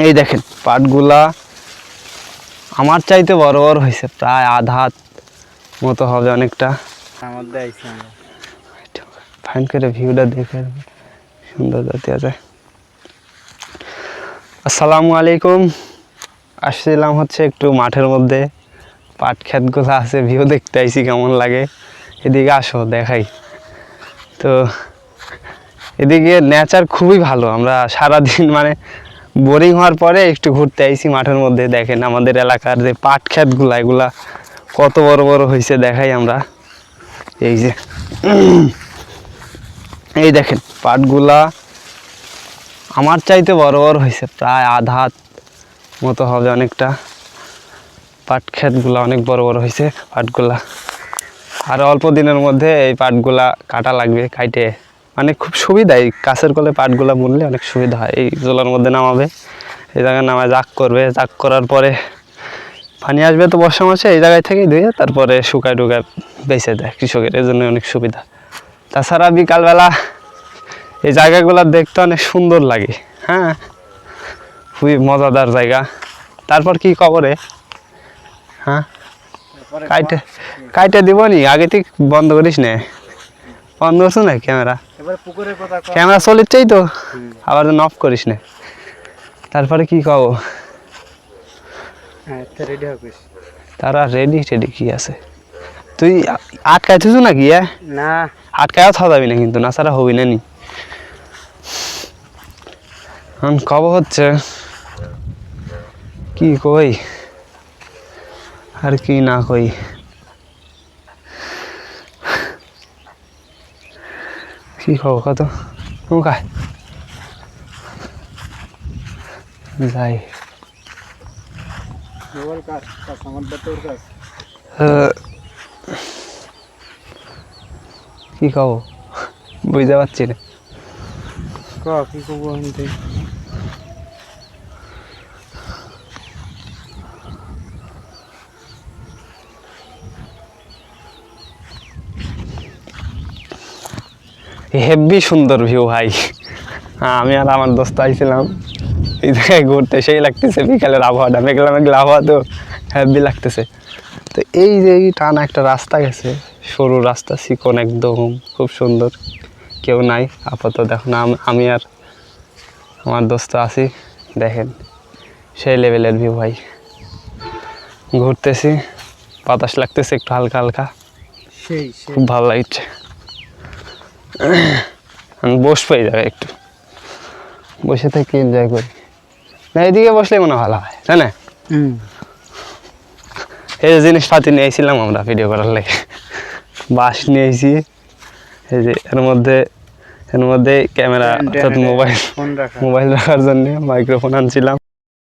এই দেখেন পাটগুলা আমার চাইতে বড় বড় হয়েছে, প্রায় আধা হাত মতো হবে অনেকটা। ফাইন করে ভিউটা দেখে সুন্দর দেওয়া যায়। আসসালামু আলাইকুম। আসছিলাম হচ্ছে একটু মাঠের মধ্যে, পাট ক্ষেতগুলো আছে, ভিউ দেখতে আইছি কেমন লাগে। এদিকে আসো দেখাই। তো এদিকে নেচার খুবই ভালো। আমরা সারাদিন মানে বোরিং হওয়ার পরে একটু ঘুরতে আইছি মাঠের মধ্যে। দেখেন আমাদের এলাকার যে পাট ক্ষেতগুলা, এগুলা কত বড় বড় হয়েছে দেখাই আমরা। এই যে এই দেখেন পাটগুলা আমার চাইতে বড় বড় হয়েছে, প্রায় আধা হাত মতো হবে অনেকটা। পাট ক্ষেতগুলা অনেক বড় বড় হয়েছে পাটগুলা। আর অল্প দিনের মধ্যে এই পাটগুলা কাটা লাগবে, কাইটে মানে খুব সুবিধা। এই কাছের কলে পাটগুলা বুনলে অনেক সুবিধা হয়। এই জলার মধ্যে নামাবে, এই জায়গায় নামায় জাগ করবে, জাগ করার পরে পানি আসবে তো বর্ষা মাসে, এই জায়গায় থেকেই ধুয়ে তারপরে শুকায় টুকায় বেঁচে দেয় কৃষকের। এই জন্য অনেক সুবিধা। তাছাড়া বিকালবেলা এই জায়গাগুলো দেখতে অনেক সুন্দর লাগে। হ্যাঁ, খুবই মজাদার জায়গা। তারপর কি খবরে? হ্যাঁ, কাইটে কাইটে দিব নি, আগে থেকে বন্ধ করিস না। বন্ধ করছো না ক্যামেরা? ক্যামেরা চলিচ্ছেই তো, আবার অফ করিস না। তারপরে কি কব? তারা রেডি টেডি কি আছে? তুই আটকাইছিস নাকি? না, আটকায়ও থাকা যাবি না কিন্তু, না ছাড়া হবি না নি। কব হচ্ছে কি কই আর কি না কই। কি খবর কত নৌকায় যাই। কি কব বুঝতে পারছি না। কি করবো আমি? হেব্বি সুন্দর ভিউ ভাই। আমি আর আমার দোস্ত আইছিলাম এই জায়গায় ঘুরতে, সেই লাগতেছে বিকালের আবহাওয়াটা, মেঘলা মেঘলা আবহাওয়া তো হেব্বি লাগতেছে। তো এই যে টানা একটা রাস্তা গেছে, সরু রাস্তা, চিকন একদম, খুব সুন্দর। কেউ নাই আপাতত এখন, আমি আর আমার দোস্ত আছি। দেখেন সেই লেভেলের ভিউ ভাই। ঘুরতেছি, বাতাস লাগতেছে একটু হালকা হালকা, খুব ভালো লাগছে। আমি বসবো এই জায়গায়, একটু বসে থেকে এনজয় করি। না এদিকে বসলে মনে ভালো হয়, তাই না? এই যে জিনিসপাতি নিয়েছিলাম আমরা ভিডিও করার লেগে, বাঁশ নিয়েছি। এই যে এর মধ্যে ক্যামেরা অর্থাৎ মোবাইল রাখার জন্য মাইক্রোফোন আনছিলাম।